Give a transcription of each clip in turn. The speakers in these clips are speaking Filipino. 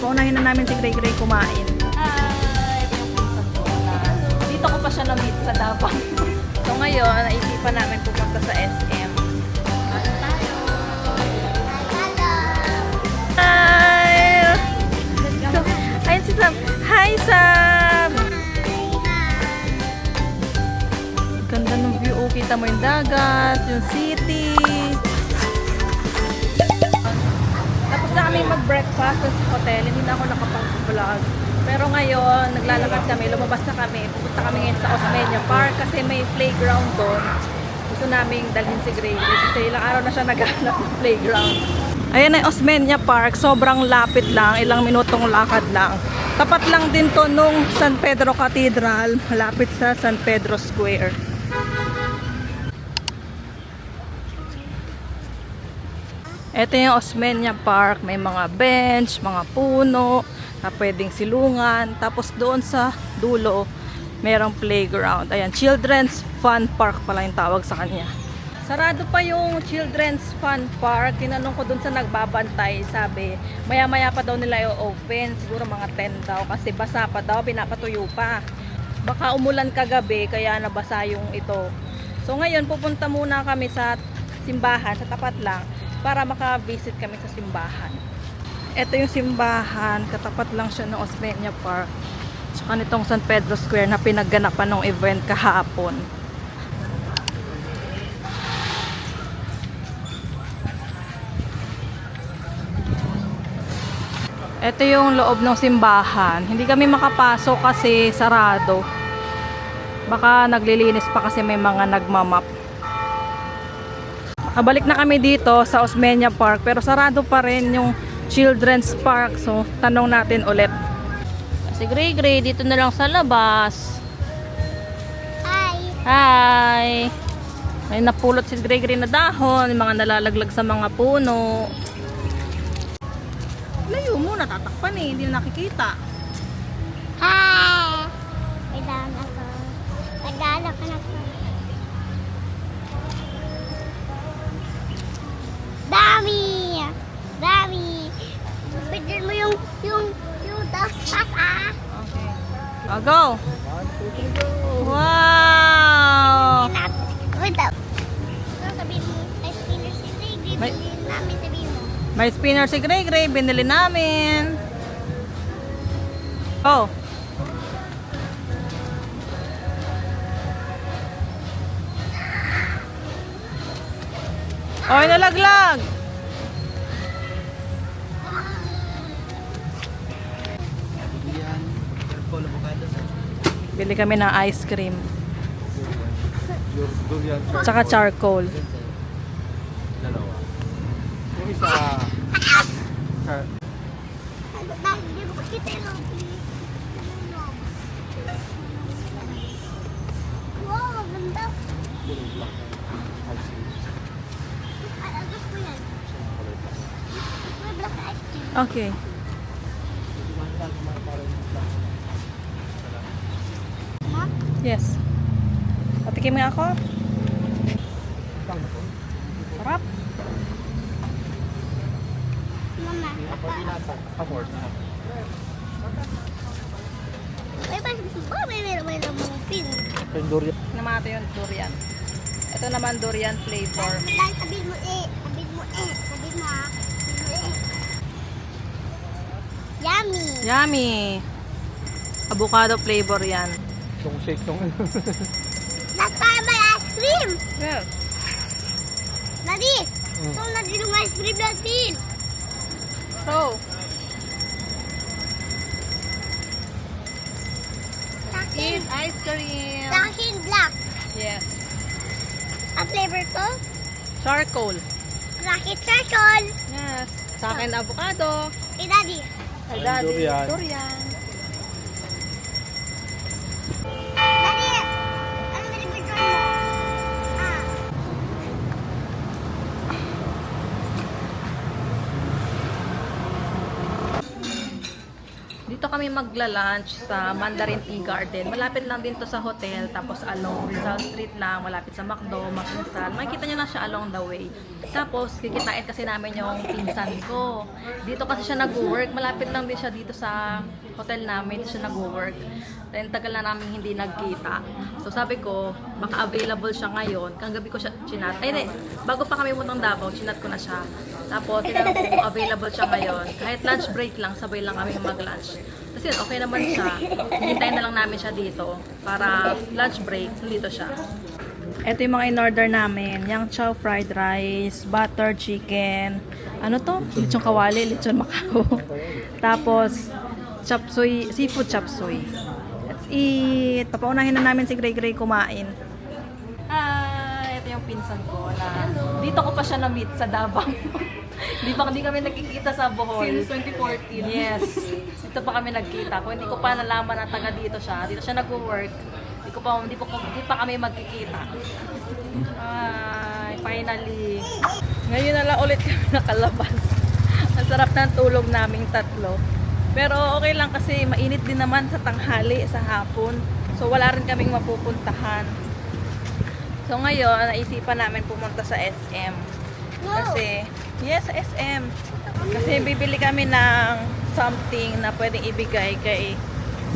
Paunahin na namin si Gray Gray kumain. Hi! Ito yung pinsan ko na dito ko pa siya na-meet sa Davao. So ngayon, naisipan namin pupunta sa SM. Ano tayo? Hi! Hi, si Sam! Hi, Sam! Ganda ng view. Oh, kita mo yung dagat, yung city. Tapos na kami mag-breakfast sa hotel. Hindi na ako nakapag-vlog. Pero ngayon, naglalakad kami. Lumabas na kami. Pupunta kami ngayon sa Osmeña Park kasi may playground doon. Gusto naming dalhin si Gray kasi ilang araw na siya naghahanap ng playground. Ayan ay Osmeña Park. Sobrang lapit lang. Ilang minutong lakad lang. Tapat lang din to nung San Pedro Cathedral. Malapit sa San Pedro Square. Ito yung Osmeña Park. May mga bench, mga puno na pwedeng silungan. Tapos doon sa dulo, merong playground. Ayan, Children's Fun Park pala yung tawag sa kanya. Sarado pa yung Children's Fun Park. Tinanong ko doon sa nagbabantay. Sabi, maya-maya pa daw nila i-open. Siguro mga 10 daw. Kasi basa pa daw, pinapatuyo pa. Baka umulan kagabi, kaya nabasa yung ito. So ngayon, pupunta muna kami sa simbahan, sa tapat lang, para maka-visit kami sa simbahan. Ito yung simbahan, katapat lang siya ng Osmeña Park. Tsaka nitong San Pedro Square na pinagganapan ng event kahapon. Ito yung loob ng simbahan. Hindi kami makapasok kasi sarado. Baka naglilinis pa kasi may mga nagmamap. Nakabalik na kami dito sa Osmeña Park pero sarado pa rin yung Children's Park. So, tanong natin ulit. Si Gray Gray dito na lang sa labas. Hi! Hi! May napulot si Gray Gray na dahon, yung mga nalalaglag sa mga puno. Layo mo, natatakpan eh, hindi na nakikita. Hi! Kailangan ako. Nagdala ka na po. Dami! Dami! Pwede mo yung dapat Okay. Go! Wow! Wait up. Sabihin mo, ay spinner si Lady, May- bilhin namin, sabihin mo. May spinner si Gray Gray, binili namin. Oh. Oy, nalaglag. Bili kami ng ice cream. Tsaka charcoal. Dalawa. Yung isa, Hindi ko kita yung lobby. Wow, ganda. Ay, agos ko yan. May black ice cream. Okay. Mom? Yes. Patikim nga ako. Sarap. Mama. May muffin. Namate yung durian. Ito naman durian flavor. Dahil sabihin mo eh. Sabihin mo eh. Sabihin mo ah. Sabihin mo eh. Yummy. Yummy. Avocado flavor yan. Itong shake nung That's para may ice cream. Yes. Nadi. So, nadi yung ice cream natin. So, Sakin. eat ice cream. Sakin black. Yes. Ang flavor ko? Charcoal. Rocket circle. Yes. Sa akin avocado. Eh, Daddy. Ay, daddy. Durian. Durian. Daddy, ano binibigyan mo? Ah. Dito kami magla-lunch sa Mandarin Tea Garden. Malapit lang din to sa hotel. Tapos along Rizal Street lang. Malapit sa McDo, Makinsal. Makikita nyo na siya along the way. Tapos kikitain kasi namin yung pinsan ko. Dito kasi siya nag-work. Malapit lang din siya dito sa hotel namin. Dito siya nag-work. Then tagal na namin hindi nagkita. So sabi ko, baka available siya ngayon. Kagabi ko siya chinat. Ay, hindi. Bago pa kami puntang Davao, chinat ko na siya. Tapos tinanong ko kung available siya ngayon. Kahit lunch break lang, sabay lang kami mag-lunch. Kasi okay naman siya. Hintayin na lang namin siya dito. Para lunch break, dito siya. Ito yung mga in-order namin. Yang chow fried rice, butter chicken. Ano to? Lechon kawali, lechon makao. Tapos, chop suey, seafood chop suey. Let's eat! Papaunahin na namin si Gray Gray kumain. Ito yung pinsan ko na dito ko pa siya na-meet sa Davao. Di kami nagkikita sa Bohol. Since 2014. Yes. Dito pa kami nagkita. Kung hindi ko pa nalaman na taga dito siya nag-work. Hindi pa kami magkikita. Ay, finally. Ngayon na lang ulit kami nakalabas. Ang sarap ng tulog naming tatlo. Pero okay lang kasi mainit din naman sa tanghali, sa hapon. So wala rin kaming mapupuntahan. So ngayon, naisipan namin pumunta sa SM. Kasi, yes, sa SM. Kasi bibili kami ng something na pwedeng ibigay kay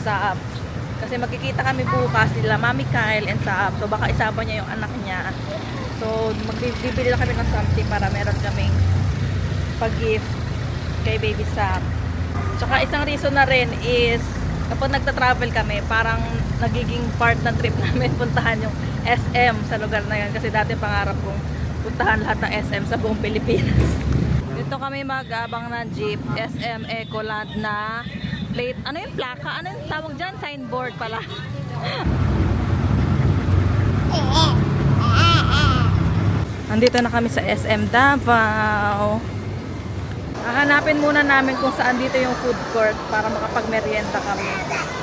Saab. Kasi magkikita kami bukas nila, Mami Kyle and Saab. So baka isama niya yung anak niya. So magbibili lang kami ng something para meron kaming pag-gift kay Baby Saab. Tsaka isang reason na rin is kapag nagta-travel kami, parang nagiging part ng trip namin puntahan yung SM sa lugar na yan. Kasi dati pangarap kong puntahan lahat ng SM sa buong Pilipinas. Dito kami mag-abang ng jeep, SM Ecoland na plate. Ano yung plaka? Ano yung tawag dyan? Signboard pala. Andito na kami sa SM Davao. Hahanapin muna namin kung saan dito yung food court para makapag-merienda kami.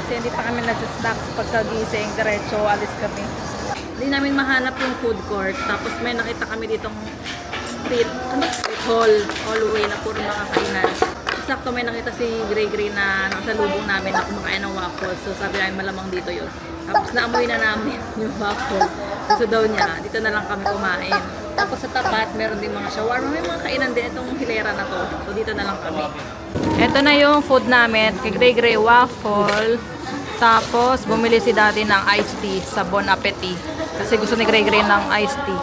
Kasi hindi pa kami nasa-snacks pagkagising, diretso alis kami. Hindi namin mahanap yung food court. Tapos may nakita kami ditong street hallway na puro mga kainan. Sakto may nakita si Gray Gray na nasa lubong namin na kumakain ng waffle. So sabi namin malamang dito yun. Tapos naamoy na namin yung waffle. Gusto daw niya, dito na lang kami kumain. Tapos sa tapat, meron din mga shawarma. May mga kainan din itong hilera na to. So dito na lang kami. Ito na yung food namin. Kay Gray Gray waffle. Tapos bumili si Daddy ng iced tea sa Bon Appetit. Kasi gusto ni Gray Gray ng iced tea.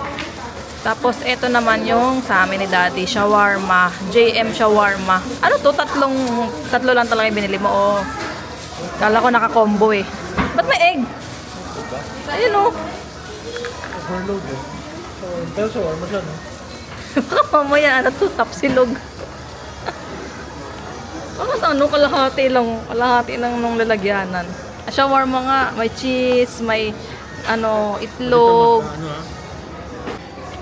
Tapos ito naman yung sa amin ni Daddy. Shawarma. JM shawarma. Ano to? Tatlo lang talaga yung binili mo. Oh. Kala ko naka-combo eh. Ba't may egg? Ayun oh. Overload eh. Pero shawarma siya, no? Baka mamaya, ano to, tapsilog. Baka sa ano, kalahati lang nung lalagyanan. Shawarma nga, may cheese, may itlog. Ano ah?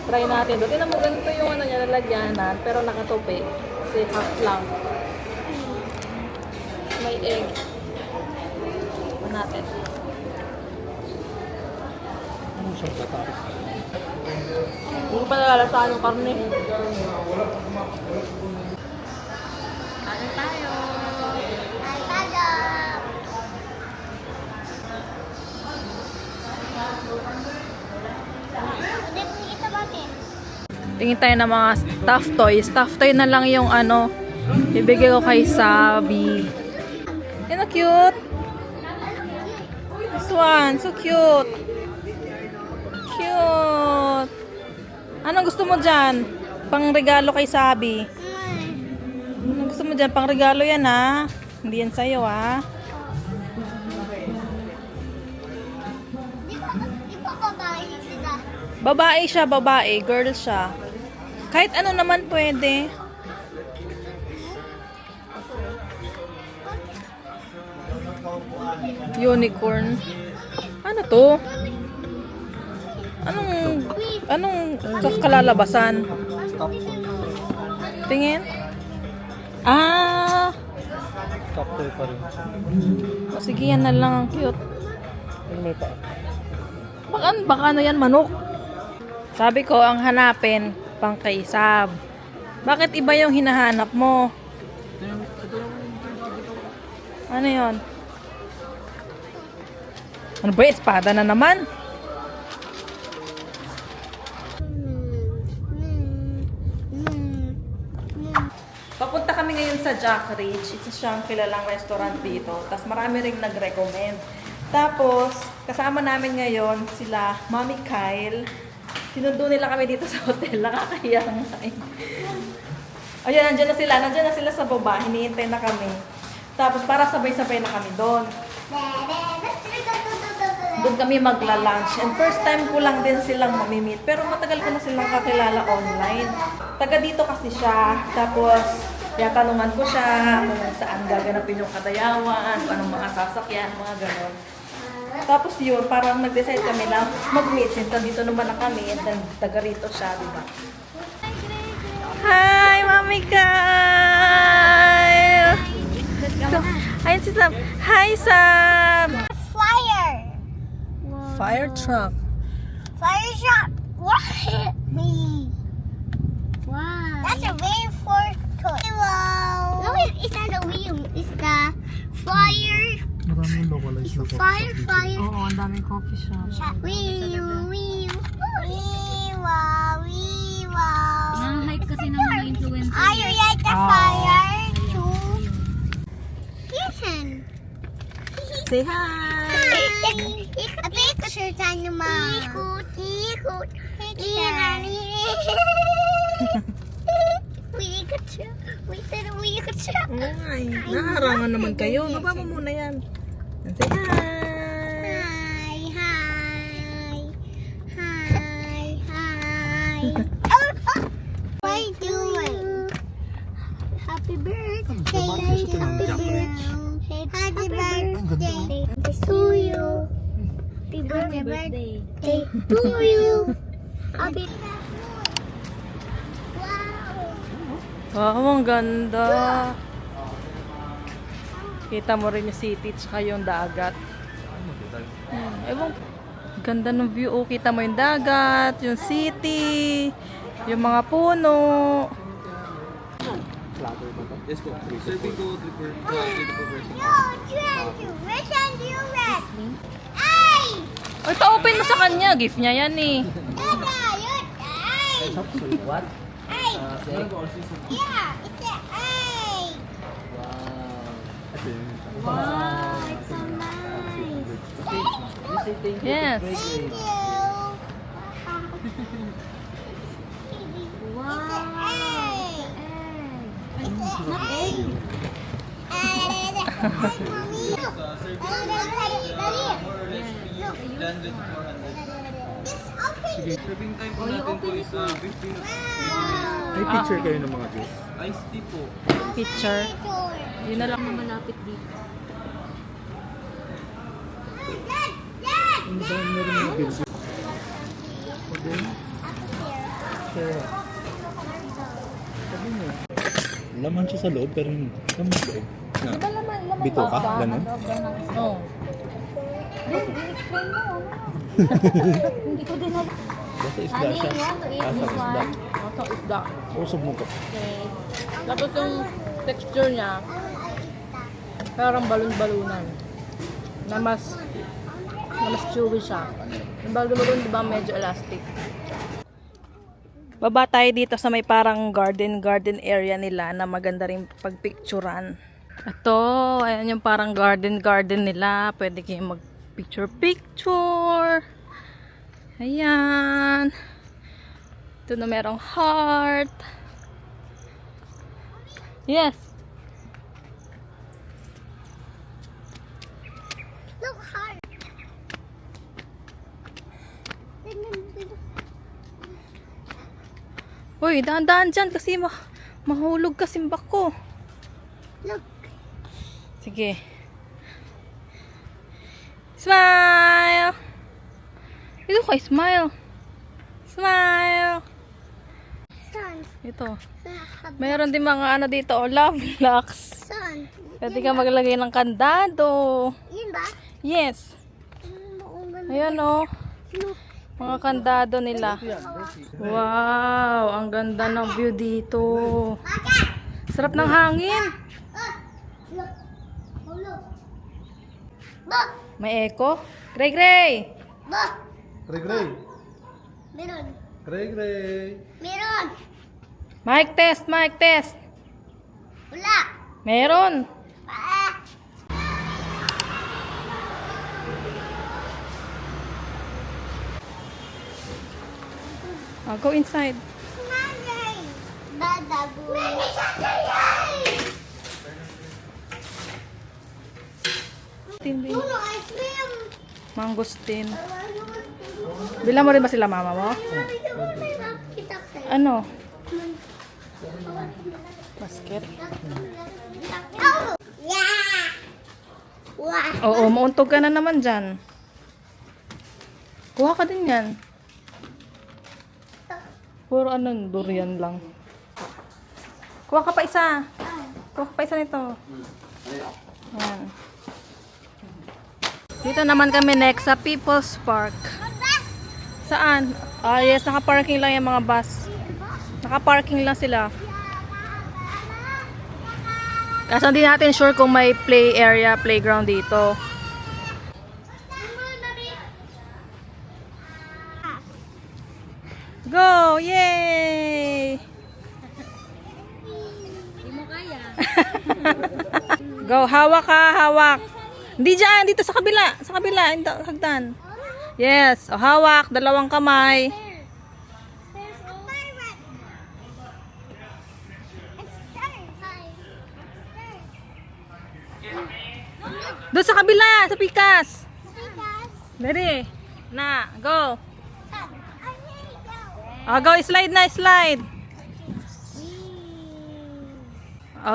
Try natin. Doon, tinan mo ganito yung niya, lalagyanan, pero nakatupi. Kasi half lang. May egg. Ano natin? Ano siyang gata? Hindi pa nalalasaan yung karne. Kain tayo. Ay, tayo. Hindi ko kita bakit? Tingin tayo ng mga stuffed toy. Stuffed toy na lang yung ibigay ko kay Sabi. Yan, cute. This one, so cute. Cute. Anong gusto mo dyan? Pang regalo kay Sabi. Anong gusto mo dyan? Pang regalo yan ha. Hindi yan sa'yo ha. Di ba babae sila? Babae siya, babae. Girl siya. Kahit ano naman pwede. Unicorn. Ano to? Anong kalalabasan? Tingin? Ah! Top toy pa rin. O sige, yan na lang. Ang cute. Ano may pa? Baka ano yan, manok. Sabi ko, ang hanapin, pang kay Sab. Bakit iba yung hinahanap mo? Ano yon? Ano ba? Espada na naman? Papunta kami ngayon sa Jack Ridge. Isa siyang kilalang restaurant dito. Tapos marami ring nag-recommend. Tapos, kasama namin ngayon sila Mommy Kyle. Sinundo nila kami dito sa hotel. Nakakahiya nga eh. Ayun, nandiyan na sila. Nandiyan na sila sa baba. Hinihintay na kami. Tapos, para sabay-sabay na kami doon. Doon kami magla-lunch. And first time ko lang din silang mamimit. Pero matagal ko na silang kakilala online. Taga dito kasi siya. Tapos, tanungan ko siya kung saan gaganapin yung kadayawan, kung anong mga sasakyan, mga ganon. Tapos yun, parang nag-decide kami na mag-meet since dito naman na kami and then taga rito siya, diba? Hi, Mami Kyle! Ayun si Sam. Hi, Sam! Fire! Fire truck. Fire shot! What? Wow. That's a very fort toy. Wow. No, it's not a wheel. It's the fire. Maraming localized na Fire, fire. Oo, ang daming coffee shop. Wheel, wheel. Wow, wow. Na-hype kasi ng mga influencer. Are you like the fire too? Listen. Say hi! A picture tayo naman. Ikot, ikot. Picture. Picture. Picture. Ay, naharangan naman kayo. Baba mo muna yan. Say hi! Hi, hi. Hi, hi. What are you doing? Happy birthday. Happy birthday. Happy birthday to you. Happy birthday to you. Happy Wow, ang ganda. Kita mo rin yung city tsaka yung dagat. Ewan, ganda ng view. Oh, kita mo yung dagat, yung city, yung mga puno. Yes po. Serving ko, triple person. No, treasure. Which one do you red? Ay! Ay, pa-open mo sa kanya. Gift niya yan eh. Dada, yun. Ay! What? Ay! Meron po kasi sa... Yeah, it's a ay! Wow, it's so nice. Yes. Thank you. Wow. Ay! Egg. Not egg. Ay, mommy. Look. Landed 400. This open. Serving time po natin po is 15 Wow. May picture kayo ng mga juice? Iced tea po. Picture. Yun na lang. Malapit dito. Dad! Dad! Ang dami na rin mga bills. Sure. Sabi mo. Laman siya sa loob pero hindi. Laman sa loob. Na. Bito ka? Ganun? Oh. Hindi ko din alam. Basta isda siya. Asa isda. Ito isda. Usog mo ko. Okay. Tapos yung texture niya, parang balon-balunan. Na mas chewy siya. Yung balon-balun, di ba, medyo elastic. Baba tayo dito sa may parang garden area nila na maganda rin pagpicturan. Ito, ayan yung parang garden nila. Pwede kayong mag-picture. Ayan. Ito na merong heart. Yes. Look hard. Uy, dahan-dahan dyan kasi mahulog kasi bako. Look. Sige. Smile! Ito ko, smile. Smile! Sun. Ito. Meron din mga ano dito, love locks. Sun. Pwede ka maglagay ng kandado. Yun ba? Yes. Ayan o. Mga kandado nila. Wow, ang ganda ng view dito. Sarap ng hangin. Look. Oh, look. Ba! May echo? Gray, Gray! Ba! Gray, Gray. Meron. Gray, Gray. Meron. Mic test, mic test. Wala. Meron. Ah! Go inside. Nanay. Dadabu. Tindi. Puno ice cream. Mangustin. Bilang mo rin ba sila mama mo? Ano? Basket? Yeah! Wow! Oo, mauntog ka na naman dyan. Kuha ka din yan. Puro ano, durian lang. Kuha ka pa isa. Kuha ka pa isa nito. Yan. Dito naman kami next sa People's Park. Saan? Ah, yes, naka-parking lang yung mga bus. Naka-parking lang sila. Kasi hindi natin sure kung may play area, playground dito. Go! Yay! Hindi mo kaya. Go, hawak ka, hawak. Hindi dyan, dito sa kabila. Sa kabila, hindi, hagdan. Yes, o hawak, dalawang kamay. Doon sa kabila, sa pikas. Ready? Na, go. Go, slide na, slide.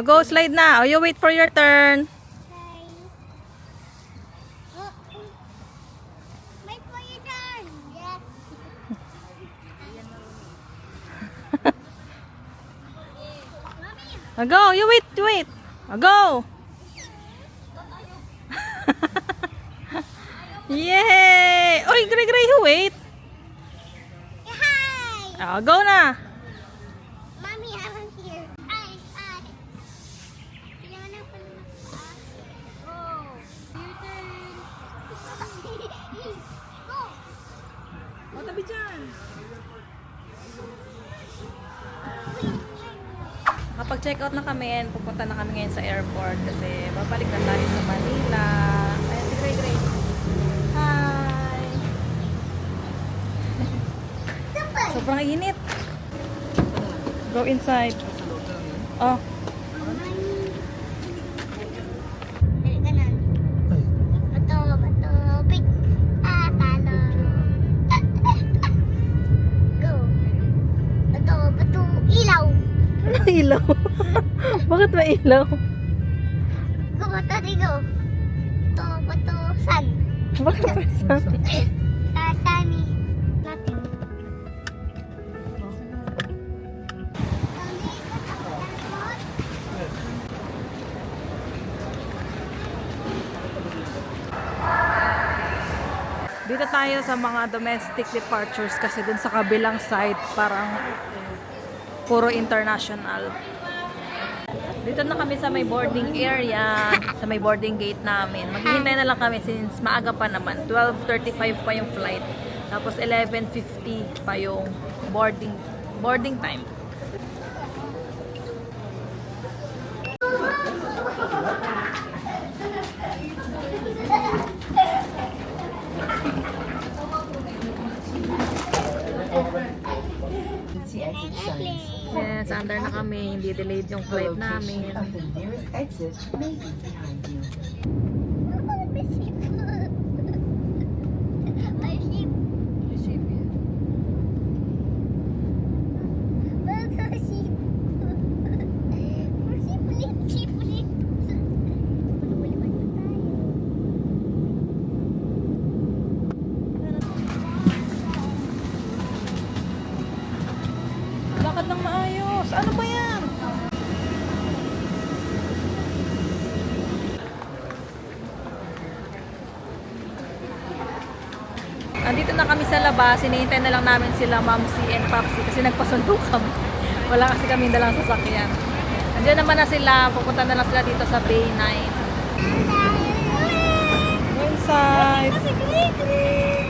Go, slide na. You wait for your turn. Wait for your turn. Yes. Go, you wait, wait. Go. Yay! Oy, Gray, Gray, you wait. Hi. Go na. Mommy, I'm here. Ay. Kailangan na pala ng paa. Oh, your turn. Go. O, tabi dyan. Kapag-check out na kami and pupunta na kami ngayon sa airport kasi babalik na tayo sa Manila. Ayan si Gray, Gray. Hi! Sobrang init. Go inside. Oh, Dali ka na. Bato, pick. Talo. Go. Bato, ilaw. ilaw. Bakit may ilaw? Go, bato, go. Bato, sun. Bakit may sun? Sunny. Natin. Dito tayo sa mga domestic departures kasi dun sa kabilang side parang puro international. Dito na kami sa may boarding area, sa may boarding gate namin. Maghihintay na lang kami since maaga pa naman. 12:35 pa yung flight. Tapos 11:50 pa yung boarding time. Exit signs. Yes, under na kami. Hindi delayed yung The flight location namin. of the nearest exit may be behind you. Lakad ng maayos. Ano ba yan? Andito na kami sa labas. Hinihintay na lang namin sila Mamsi and Papsi kasi nagpasundo kami. Wala kasi kami dalang sasakyan. Andiyan naman na sila. Pupunta na lang sila dito sa Bay 9. side. Kasi green.